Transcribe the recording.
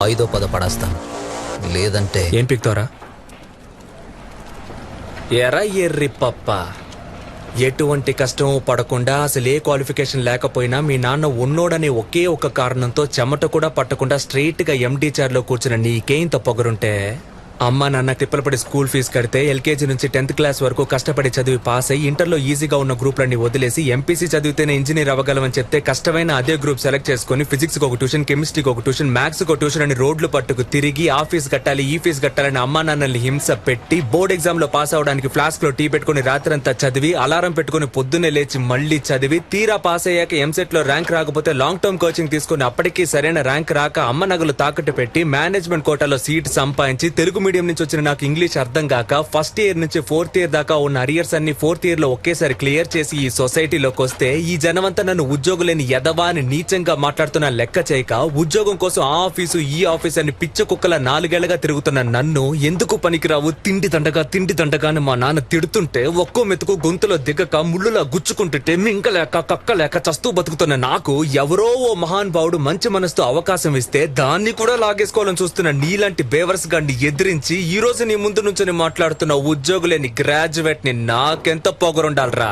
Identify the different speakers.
Speaker 1: ఐదో పద పడేస్తాను, లేదంటే
Speaker 2: ఏం పిక్తోరా? ఎరా ఎర్రి పప్ప, ఎటువంటి కష్టం పడకుండా అసలు ఏ క్వాలిఫికేషన్ లేకపోయినా మీ నాన్న ఉన్నోడనే ఒకే ఒక కారణంతో చెమట కూడా పట్టకుండా స్ట్రైట్ గా ఎండి చైర్ లో కూర్చున్న నీకేంత పొగరుంటే అమ్మ నాన్న తిప్పలపడి స్కూల్ ఫీజు కడితే ఎల్కేజీ నుంచి 10th క్లాస్ వరకు కష్టపడి చదివి పాస్ అయ్యి ఇంటర్లో ఈజీగా ఉన్న గ్రూప్లన్నీ వదిలేసి ఎంపీసీ చదివితేనే ఇంజనీర్ అవ్వగలమని చెప్తే కష్టమైన అదే గ్రూప్ సెలెక్ట్ చేసుకుని ఫిజిక్స్ ఒక ట్యూషన్, కెమిస్ట్రీకి ఒక ట్యూషన్, మ్యాథ్స్ ఒక ట్యూషన్ అని రోడ్లు పట్టుకు తిరిగి ఆ ఫీజు కట్టాలి ఈ ఫీజు కట్టాలని అమ్మా నాన్నల్ని హింస పెట్టి బోర్డ్ ఎగ్జామ్ లో పాస్ అవడానికి ఫ్లాస్క్ లో టీ పెట్టుకుని రాత్రంతా చదివి అలారం పెట్టుకుని పొద్దున్నే లేచి మళ్లీ చదివి తీరా పాస్ అయ్యాక ఎంసెట్ లో ర్యాంక్ రాకపోతే లాంగ్ టర్మ్ కోచింగ్ తీసుకుని అప్పటికీ సరైన ర్యాంక్ రాక అమ్మ నగలు తాకట్టు పెట్టి మేనేజ్మెంట్ కోటాలో సీట్ సంపాదించి తెలుగు మీడియం నుంచి వచ్చిన నాకు ఇంగ్లీష్ అర్థం కాక ఫస్ట్ ఇయర్ నుంచి 4th ఇయర్ దాకా ఉన్న అరియర్స్ అన్ని 4th ఇయర్ లో ఒకేసారి క్లియర్ చేసి ఈ సొసైటీలోకి వస్తే ఈ జనమంతా నన్ను ఉద్యోగులేని ఎదవా అని నీచంగా మాట్లాడుతున్న లెక్క చేయక ఉద్యోగం కోసం ఆ ఆఫీసు ఈ ఆఫీస్ అని పిచ్చ కుక్కల 4 ఏళ్లుగా తిరుగుతున్న నన్ను ఎందుకు పనికిరావు తిండి దండగా అని మా నాన్న తిడుతుంటే ఒక్కో మెతుకు గొంతులో దిగక ముళ్ళులా గుచ్చుకుంటుంటే మింకలేక కక్కలేక చస్తూ బతుకుతున్న నాకు ఎవరో ఓ మహాన్ భావుడు మంచి మనసుతో అవకాశం ఇస్తే దాన్ని కూడా లాగేసుకోవాలని చూస్తున్న నీలాంటి బేవర్స్ గాన్ని ఎదిరించి ఈ రోజు నీ ముందు నుంచి మాట్లాడుతున్న ఉద్యోగులేని గ్రాడ్యుయేట్ ని నాకెంత పొగరుండాలరా.